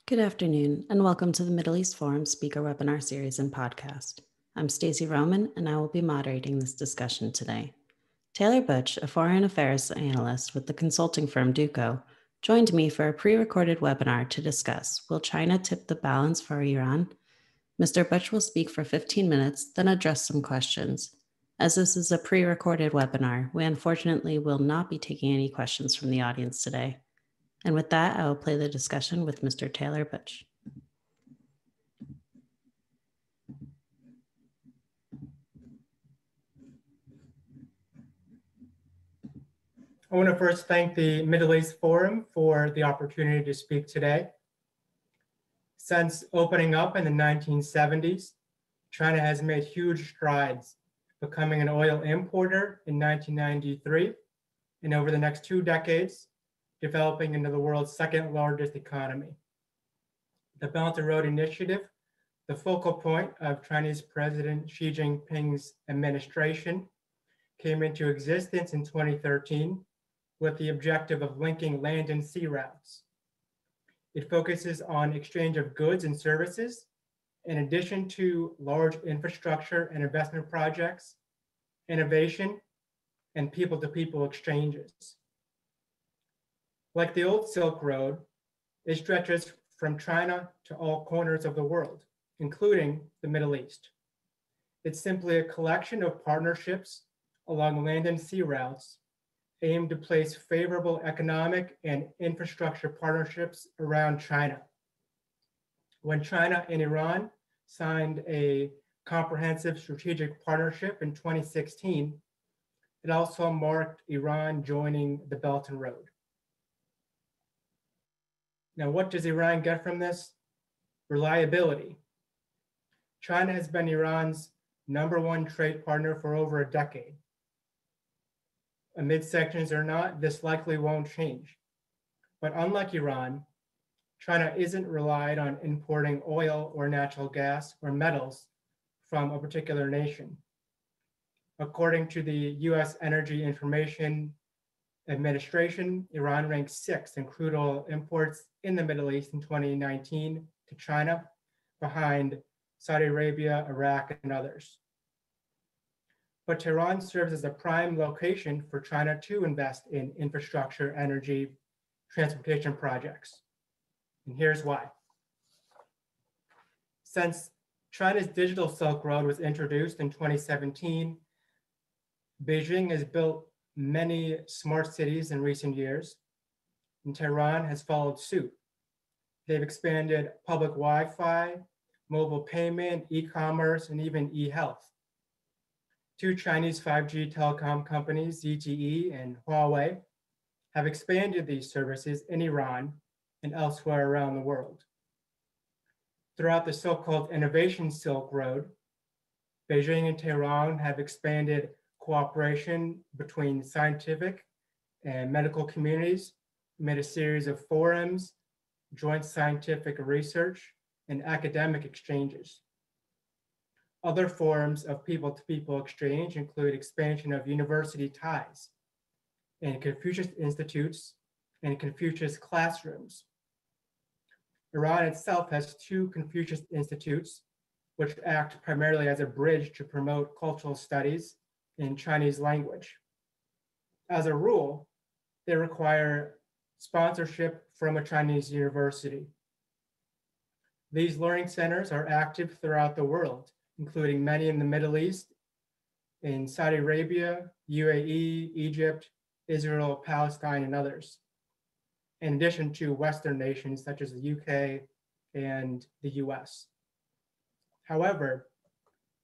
Good afternoon, and welcome to the Middle East Forum Speaker Webinar Series and Podcast. I'm Stacey Roman, and I will be moderating this discussion today. Taylor Butch, a foreign affairs analyst with the consulting firm Duco, joined me for a pre-recorded webinar to discuss, will China tip the balance for Iran? Mr. Butch will speak for 15 minutes, then address some questions. As this is a pre-recorded webinar, we unfortunately will not be taking any questions from the audience today. And with that, I will play the discussion with Mr. Taylor Butch. I want to first thank the Middle East Forum for the opportunity to speak today. Since opening up in the 1970s, China has made huge strides, becoming an oil importer in 1993, and over the next 2 decades, developing into the world's second largest economy. The Belt and Road Initiative, the focal point of Chinese President Xi Jinping's administration, came into existence in 2013 with the objective of linking land and sea routes. It focuses on exchange of goods and services, in addition to large infrastructure and investment projects, innovation, and people-to-people exchanges. Like the old Silk Road, it stretches from China to all corners of the world, including the Middle East. It's simply a collection of partnerships along land and sea routes aimed to place favorable economic and infrastructure partnerships around China. When China and Iran signed a comprehensive strategic partnership in 2016, it also marked Iran joining the Belt and Road. Now, what does Iran get from this? Reliability. China has been Iran's #1 trade partner for over a decade. Amid sanctions or not, this likely won't change. But unlike Iran, China isn't relied on importing oil or natural gas or metals from a particular nation. According to the US Energy Information Administration, Iran ranks 6th in crude oil imports in the Middle East in 2019 to China, behind Saudi Arabia, Iraq, and others. But Tehran serves as a prime location for China to invest in infrastructure, energy, transportation projects. And here's why. Since China's digital Silk Road was introduced in 2017, Beijing has built many smart cities in recent years, and Tehran has followed suit. They've expanded public Wi-Fi, mobile payment, e-commerce, and even e-health. 2 Chinese 5G telecom companies, ZTE and Huawei, have expanded these services in Iran and elsewhere around the world. Throughout the so-called Innovation Silk Road, Beijing and Tehran have expanded cooperation between scientific and medical communities, made a series of forums, joint scientific research, and academic exchanges. Other forms of people-to-people exchange include expansion of university ties and Confucius institutes and Confucius classrooms. Iran itself has 2 Confucius institutes, which act primarily as a bridge to promote cultural studies in Chinese language. As a rule, they require sponsorship from a Chinese university. These learning centers are active throughout the world, including many in the Middle East, in Saudi Arabia, UAE, Egypt, Israel, Palestine, and others, in addition to Western nations such as the UK and the US. However,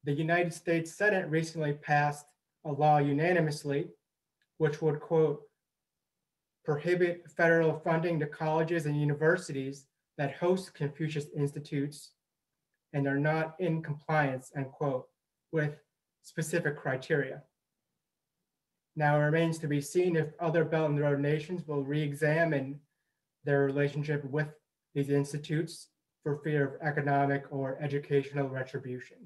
the United States Senate recently passed a law unanimously, which would, quote, prohibit federal funding to colleges and universities that host Confucius institutes and are not in compliance, unquote, with specific criteria. Now it remains to be seen if other Belt and Road nations will re-examine their relationship with these institutes for fear of economic or educational retribution.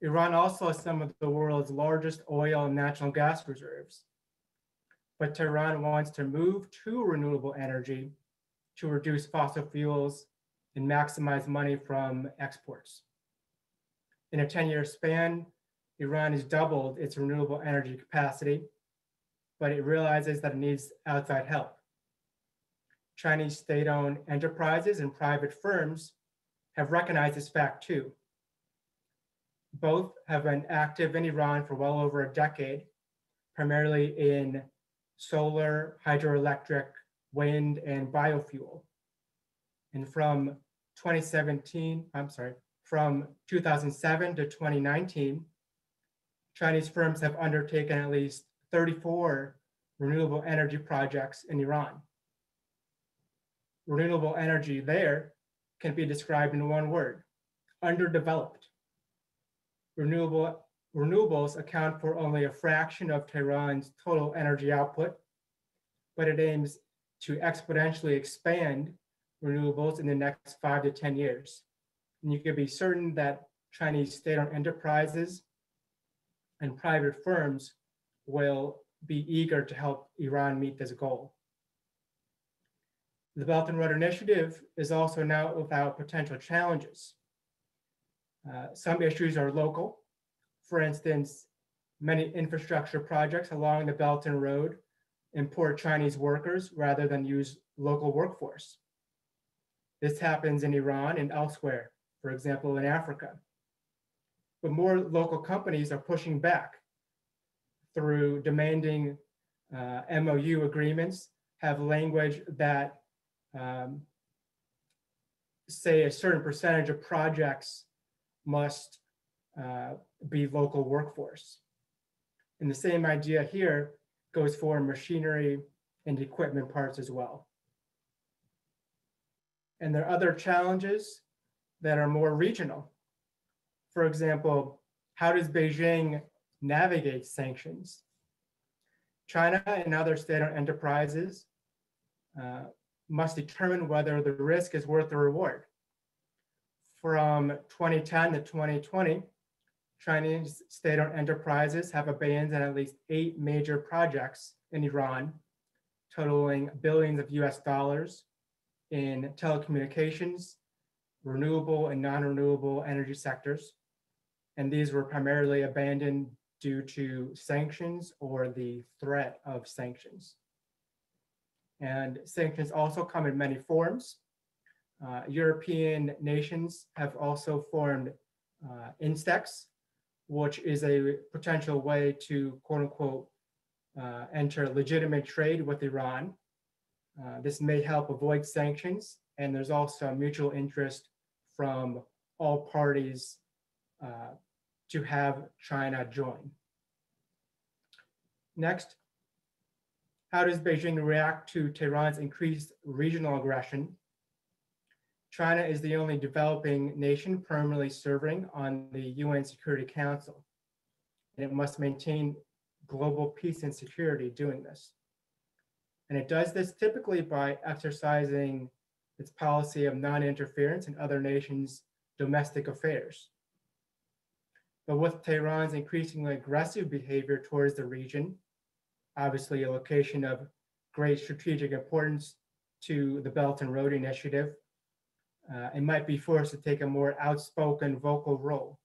Iran also has some of the world's largest oil and natural gas reserves, but Tehran wants to move to renewable energy to reduce fossil fuels and maximize money from exports. In a 10-year span, Iran has doubled its renewable energy capacity, but it realizes that it needs outside help. Chinese state-owned enterprises and private firms have recognized this fact too. Both have been active in Iran for well over a decade, primarily in solar, hydroelectric, wind, and biofuel. And from 2007 to 2019, Chinese firms have undertaken at least 34 renewable energy projects in Iran. Renewable energy there can be described in one word: underdeveloped. Renewables account for only a fraction of Tehran's total energy output, but it aims to exponentially expand renewables in the next 5 to 10 years. And you can be certain that Chinese state-owned enterprises and private firms will be eager to help Iran meet this goal. The Belt and Road Initiative is also not without potential challenges. Some issues are local. For instance, many infrastructure projects along the Belt and Road import Chinese workers rather than use local workforce. This happens in Iran and elsewhere, for example, in Africa. But more local companies are pushing back through demanding MOU agreements have language that say a certain percentage of projects must be local workforce. And the same idea here goes for machinery and equipment parts as well. And there are other challenges that are more regional. For example, how does Beijing navigate sanctions? China and other state-owned enterprises must determine whether the risk is worth the reward. From 2010 to 2020, Chinese state-owned enterprises have abandoned at least 8 major projects in Iran, totaling billions of US dollars in telecommunications, renewable and non-renewable energy sectors. And these were primarily abandoned due to sanctions or the threat of sanctions. And sanctions also come in many forms. European nations have also formed INSTEX, which is a potential way to, quote unquote, enter legitimate trade with Iran. This may help avoid sanctions, and there's also a mutual interest from all parties to have China join. Next, how does Beijing react to Tehran's increased regional aggression? China is the only developing nation permanently serving on the UN Security Council, and it must maintain global peace and security doing this. And it does this typically by exercising its policy of non-interference in other nations' domestic affairs. But with Tehran's increasingly aggressive behavior towards the region, obviously a location of great strategic importance to the Belt and Road Initiative, it might be forced to take a more outspoken vocal role.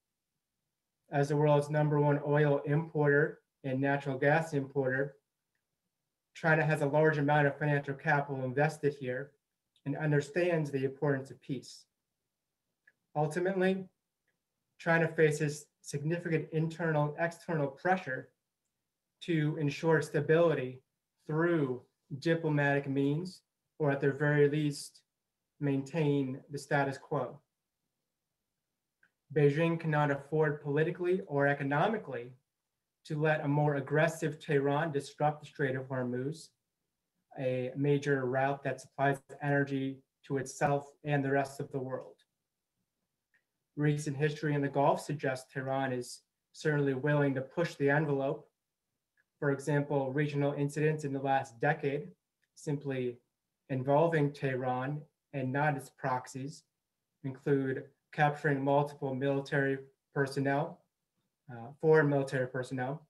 As the world's #1 oil importer and natural gas importer, China has a large amount of financial capital invested here and understands the importance of peace. Ultimately, China faces significant internal and external pressure to ensure stability through diplomatic means, or at the very least, maintain the status quo. Beijing cannot afford politically or economically to let a more aggressive Tehran disrupt the Strait of Hormuz, a major route that supplies energy to itself and the rest of the world. Recent history in the Gulf suggests Tehran is certainly willing to push the envelope. For example, regional incidents in the last decade simply involving Tehran and not its proxies include capturing multiple military personnel, foreign military personnel,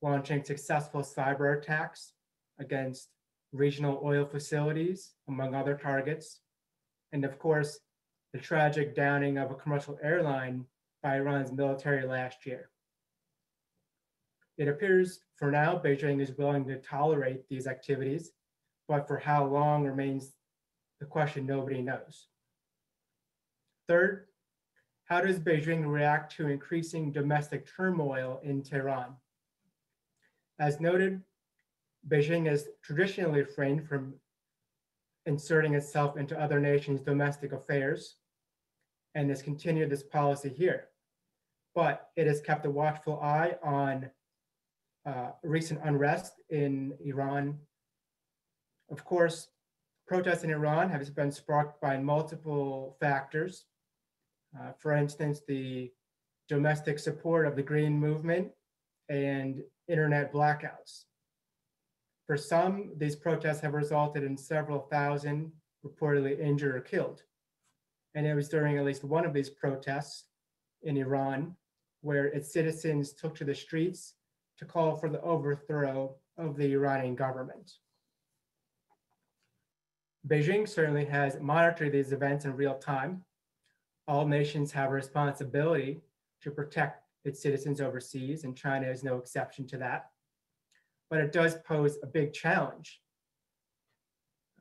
launching successful cyber attacks against regional oil facilities, among other targets, and of course, the tragic downing of a commercial airline by Iran's military last year. It appears for now Beijing is willing to tolerate these activities, but for how long remains the question nobody knows. Third, how does Beijing react to increasing domestic turmoil in Tehran? As noted, Beijing has traditionally refrained from inserting itself into other nations' domestic affairs and has continued this policy here. But it has kept a watchful eye on recent unrest in Iran. Of course, protests in Iran have been sparked by multiple factors. For instance, the domestic support of the Green Movement and internet blackouts. For some, these protests have resulted in several thousand reportedly injured or killed. And it was during at least one of these protests in Iran where its citizens took to the streets to call for the overthrow of the Iranian government. Beijing certainly has monitored these events in real time. All nations have a responsibility to protect its citizens overseas, and China is no exception to that. But it does pose a big challenge.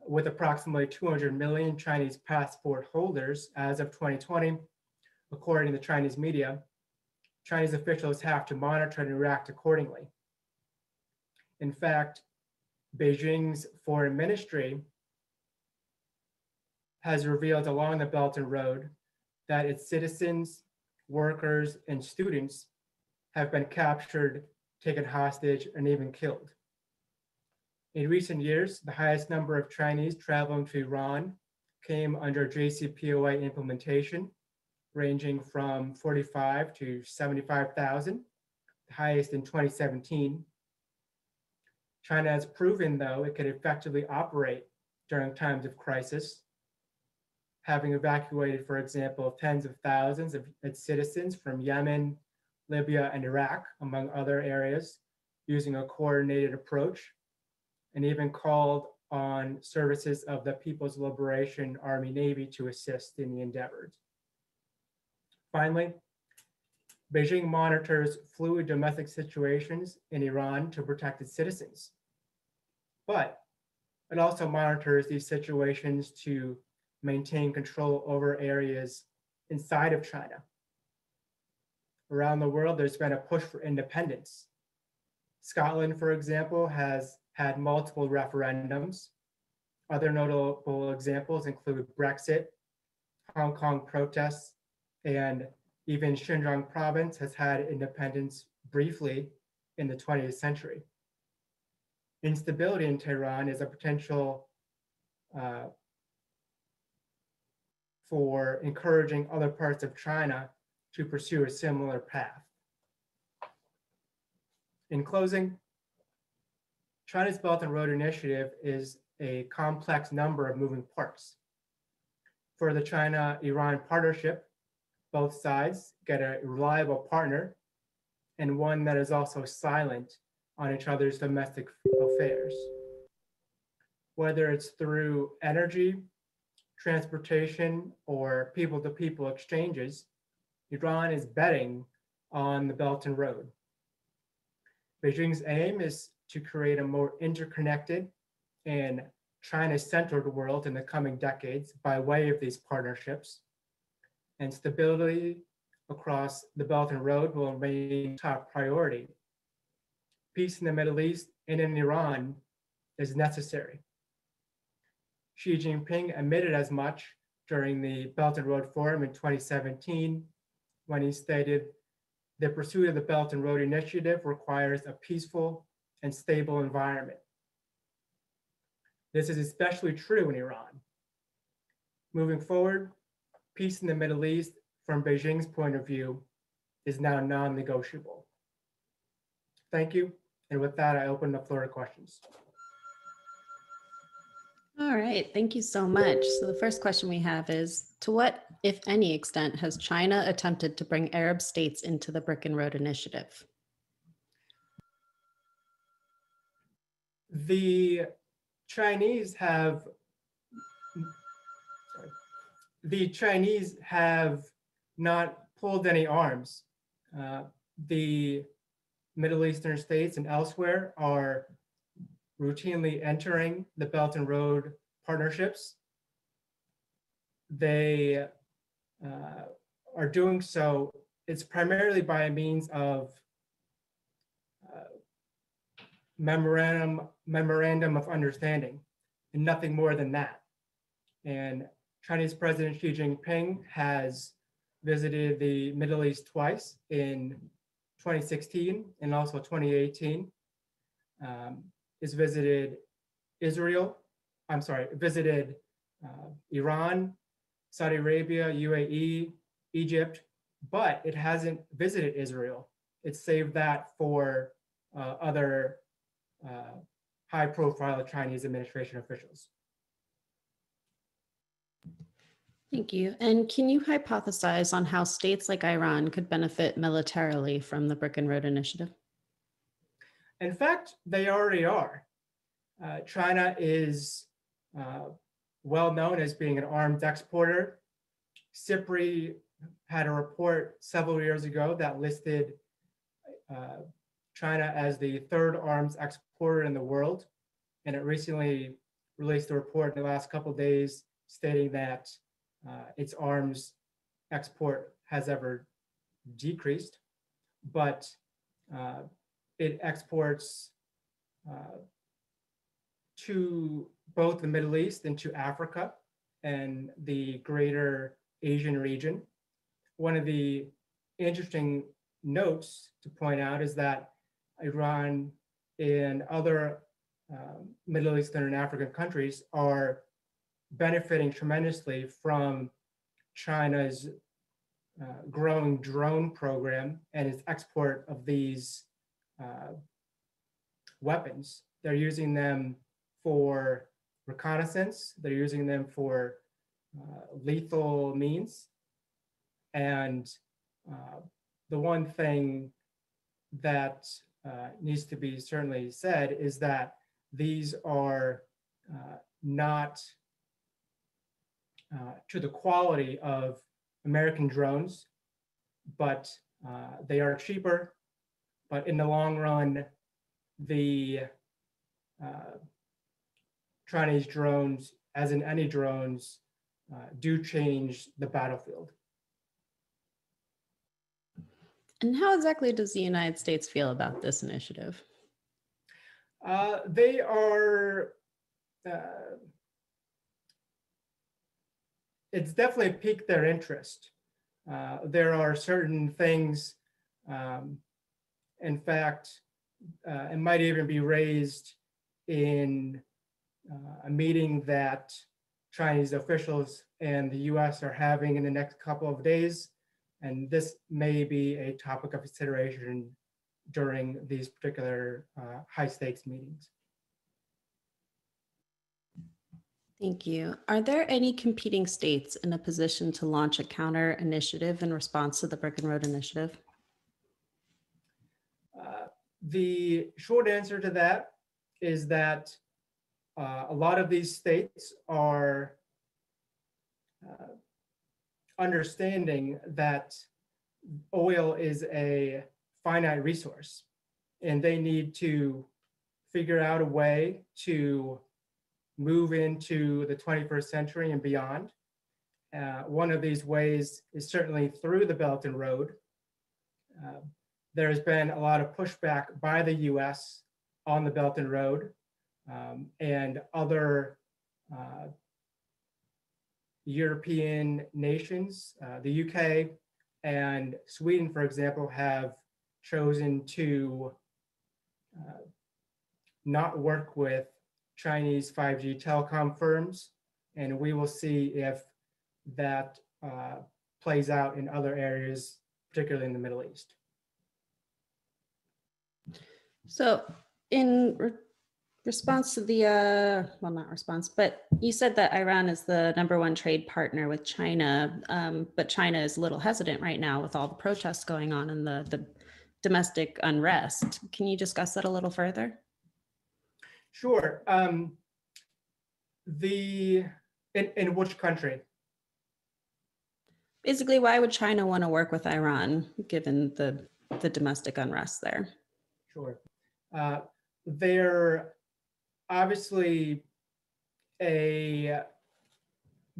With approximately 200 million Chinese passport holders as of 2020, according to the Chinese media, Chinese officials have to monitor and react accordingly. In fact, Beijing's foreign ministry has revealed along the Belt and Road that its citizens, workers, and students have been captured, taken hostage, and even killed. In recent years, the highest number of Chinese traveling to Iran came under JCPOA implementation, ranging from 45 to 75,000, the highest in 2017. China has proven, though, it could effectively operate during times of crisis, having evacuated, for example, tens of thousands of its citizens from Yemen, Libya, and Iraq, among other areas, using a coordinated approach, and even called on services of the People's Liberation Army Navy to assist in the endeavors. Finally, Beijing monitors fluid domestic situations in Iran to protect its citizens. But it also monitors these situations to maintain control over areas inside of China. Around the world, there's been a push for independence. Scotland, for example, has had multiple referendums. Other notable examples include Brexit, Hong Kong protests, and even Xinjiang province has had independence briefly in the 20th century. Instability in Tehran is a potential for encouraging other parts of China to pursue a similar path. In closing, China's Belt and Road Initiative is a complex number of moving parts. For the China-Iran partnership, both sides get a reliable partner and one that is also silent on each other's domestic affairs. Whether it's through energy, transportation, or people-to-people exchanges, Iran is betting on the Belt and Road. Beijing's aim is to create a more interconnected and China-centered world in the coming decades by way of these partnerships. And stability across the Belt and Road will remain top priority. Peace in the Middle East and in Iran is necessary. Xi Jinping admitted as much during the Belt and Road Forum in 2017 when he stated, "The pursuit of the Belt and Road Initiative requires a peaceful and stable environment." This is especially true in Iran. Moving forward, peace in the Middle East, from Beijing's point of view, is now non-negotiable. Thank you. And with that, I open the floor to questions. All right, thank you so much. So the first question we have is, to what, if any extent, has China attempted to bring Arab states into the Brick and Road Initiative? The Chinese have the Chinese have not pulled any arms. The Middle Eastern states and elsewhere are routinely entering the Belt and Road partnerships. They are doing so, it's primarily by a means of memorandum of understanding and nothing more than that. And Chinese President Xi Jinping has visited the Middle East twice in 2016 and also 2018. Has visited visited Iran, Saudi Arabia, UAE, Egypt, but it hasn't visited Israel. It's saved that for other high-profile Chinese administration officials. Thank you. And can you hypothesize on how states like Iran could benefit militarily from the Brick and Road Initiative? In fact, they already are. China is well known as being an arms exporter. CIPRI had a report several years ago that listed China as the third arms exporter in the world. And it recently released a report in the last couple of days stating that its arms export has ever decreased, but it exports to both the Middle East and to Africa and the greater Asian region. One of the interesting notes to point out is that Iran and other Middle Eastern and African countries are benefiting tremendously from China's growing drone program and its export of these weapons. They're using them for reconnaissance. They're using them for lethal means. And the one thing that needs to be certainly said is that these are not to the quality of American drones, but they are cheaper. But in the long run, the Chinese drones, as in any drones, do change the battlefield. And how exactly does the United States feel about this initiative? They are, it's definitely piqued their interest. There are certain things, in fact, it might even be raised in a meeting that Chinese officials and the US are having in the next couple of days. And this may be a topic of consideration during these particular high stakes meetings. Thank you. Are there any competing states in a position to launch a counter initiative in response to the Brick and Road Initiative? The short answer to that is that a lot of these states are understanding that oil is a finite resource and they need to figure out a way to move into the 21st century and beyond. One of these ways is certainly through the Belt and Road. There's been a lot of pushback by the US on the Belt and Road, and other European nations, the UK and Sweden, for example, have chosen to not work with Chinese 5G telecom firms, and we will see if that plays out in other areas, particularly in the Middle East. So in response to the, well, not response, but you said that Iran is the #1 trade partner with China, but China is a little hesitant right now with all the protests going on and the domestic unrest. Can you discuss that a little further? Sure. In which country? Basically, why would China want to work with Iran given the domestic unrest there? Sure. They're obviously a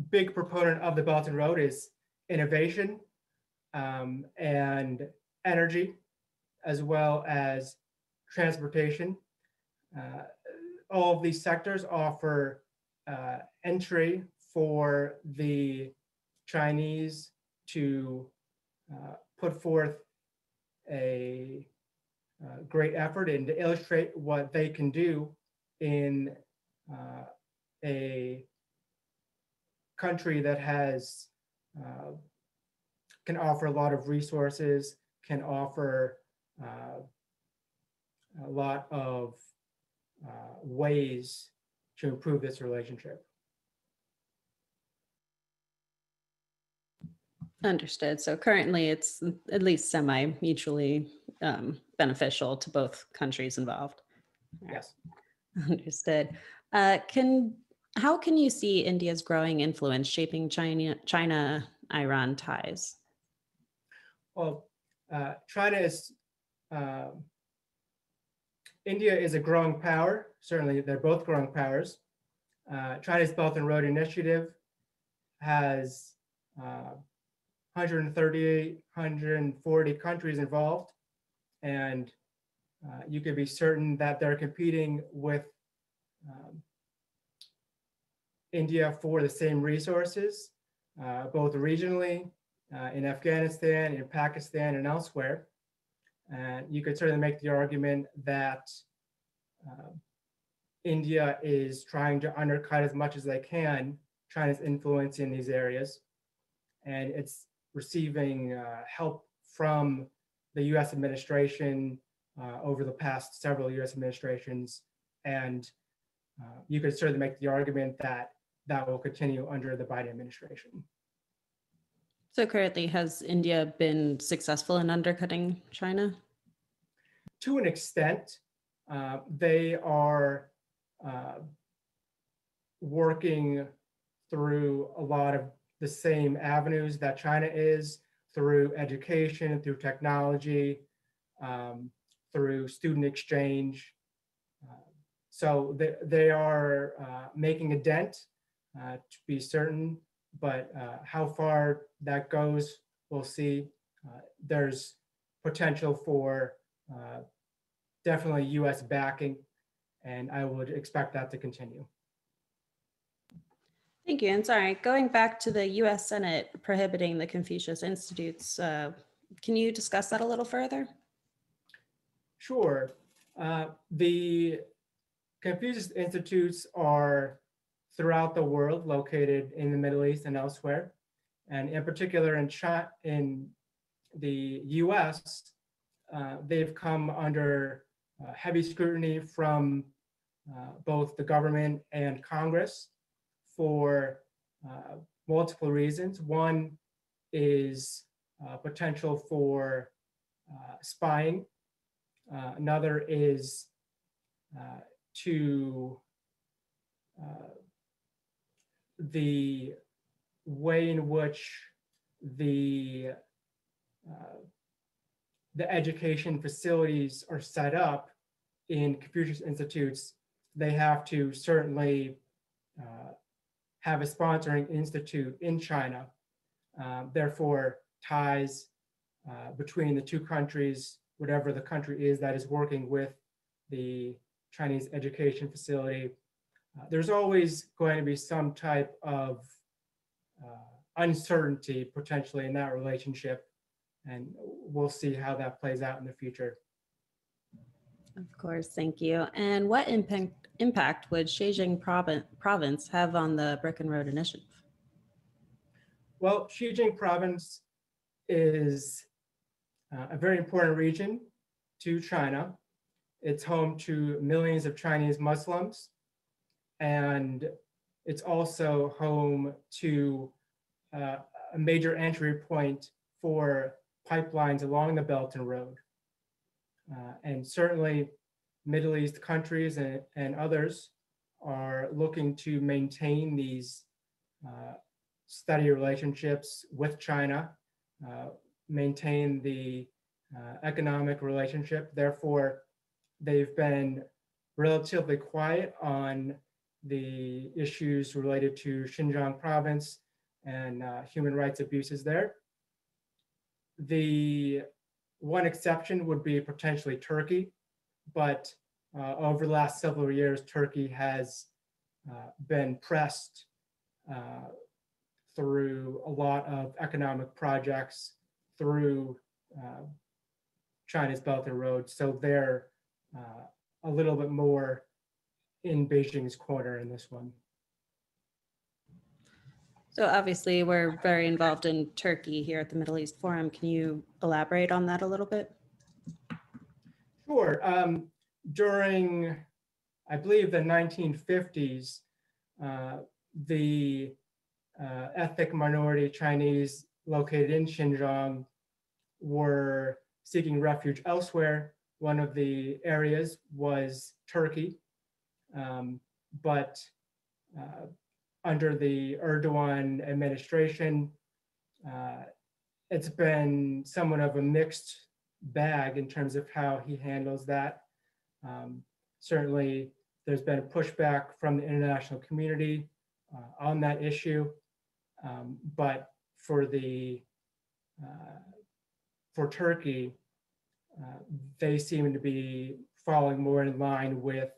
big proponent of the Belt and Road is innovation and energy, as well as transportation. Uh, all of these sectors offer entry for the Chinese to put forth a great effort and to illustrate what they can do in a country that has can offer a lot of resources, can offer a lot of ways to improve this relationship. Understood. So currently it's at least semi-mutually beneficial to both countries involved. Yes. Understood. How can you see India's growing influence shaping China-Iran ties? Well, China is India is a growing power. Certainly, they're both growing powers. China's Belt and Road Initiative has 138, 140 countries involved, and you can be certain that they're competing with India for the same resources, both regionally, in Afghanistan, in Pakistan, and elsewhere. And you could certainly make the argument that India is trying to undercut as much as they can China's influence in these areas. And it's receiving help from the US administration over the past several US administrations. And you could certainly make the argument that that will continue under the Biden administration. So currently, has India been successful in undercutting China? To an extent, they are working through a lot of the same avenues that China is, through education, through technology, through student exchange. So they are making a dent, to be certain, but how far that goes, we'll see. There's potential for definitely US backing, and I would expect that to continue. Thank you. And sorry, going back to the US Senate prohibiting the Confucius Institutes, can you discuss that a little further? Sure. The Confucius Institutes are throughout the world, located in the Middle East and elsewhere. And in particular in the US, they've come under heavy scrutiny from both the government and Congress for multiple reasons. One is potential for spying. Another is to the way in which the education facilities are set up in Confucius Institutes. They have to certainly have a sponsoring institute in China. Therefore, ties between the two countries, whatever the country is that is working with the Chinese education facility, there's always going to be some type of uncertainty potentially in that relationship, and we'll see how that plays out in the future. Of course, thank you. And what impact would Beijing province have on the Brick and Road Initiative? Well, Beijing province is a very important region to China. It's home to millions of Chinese Muslims, and it's also home to a major entry point for pipelines along the Belt and Road. And certainly Middle East countries and others are looking to maintain these steady relationships with China, maintain the economic relationship. Therefore, they've been relatively quiet on the issues related to Xinjiang province and human rights abuses there. The one exception would be potentially Turkey, but over the last several years, Turkey has been pressed through a lot of economic projects through China's Belt and Road. So they're a little bit more in Beijing's corner in this one. So obviously we're very involved in Turkey here at the Middle East Forum. Can you elaborate on that a little bit? Sure. During, I believe, the 1950s, the ethnic minority Chinese located in Xinjiang were seeking refuge elsewhere. One of the areas was Turkey, but under the Erdogan administration, it's been somewhat of a mixed bag in terms of how he handles that. Certainly, there's been a pushback from the international community on that issue, but for Turkey, they seem to be falling more in line with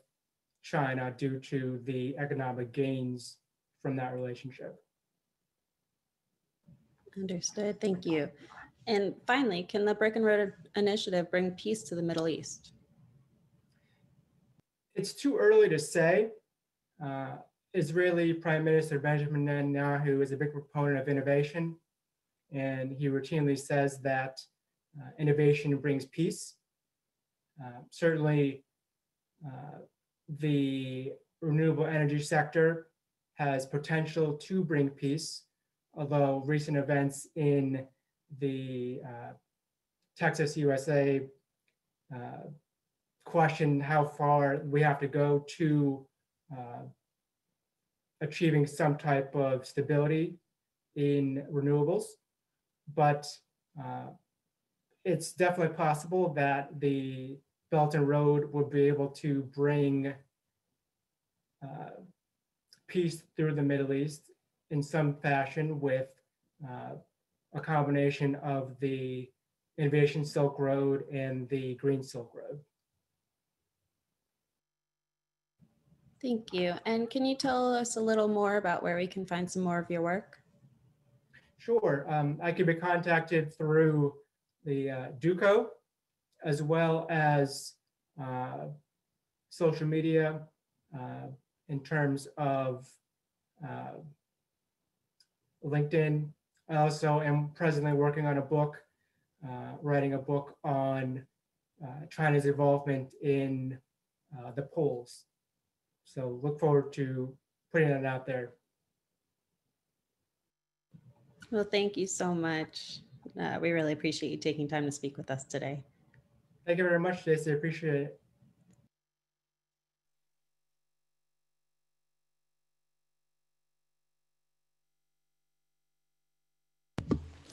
China due to the economic gains from that relationship. Understood. Thank you. And finally, can the Brick and Road Initiative bring peace to the Middle East? It's too early to say. Israeli Prime Minister Benjamin Netanyahu is a big proponent of innovation, and he routinely says that innovation brings peace. Certainly, the renewable energy sector has potential to bring peace, although recent events in the Texas, USA question how far we have to go to achieving some type of stability in renewables. But it's definitely possible that the Belt and Road would be able to bring peace through the Middle East in some fashion with a combination of the Innovation Silk Road and the Green Silk Road. Thank you. And can you tell us a little more about where we can find some more of your work? Sure. I can be contacted through the Duco, as well as social media in terms of LinkedIn. I also am presently working on a book, writing a book on China's involvement in the polls. So look forward to putting that out there. Well, thank you so much. We really appreciate you taking time to speak with us today. Thank you very much, Stacey. I appreciate it.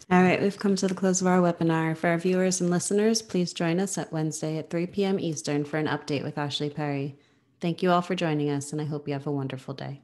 All right, we've come to the close of our webinar. For our viewers and listeners, please join us at Wednesday at 3 p.m. Eastern for an update with Ashley Perry. Thank you all for joining us, and I hope you have a wonderful day.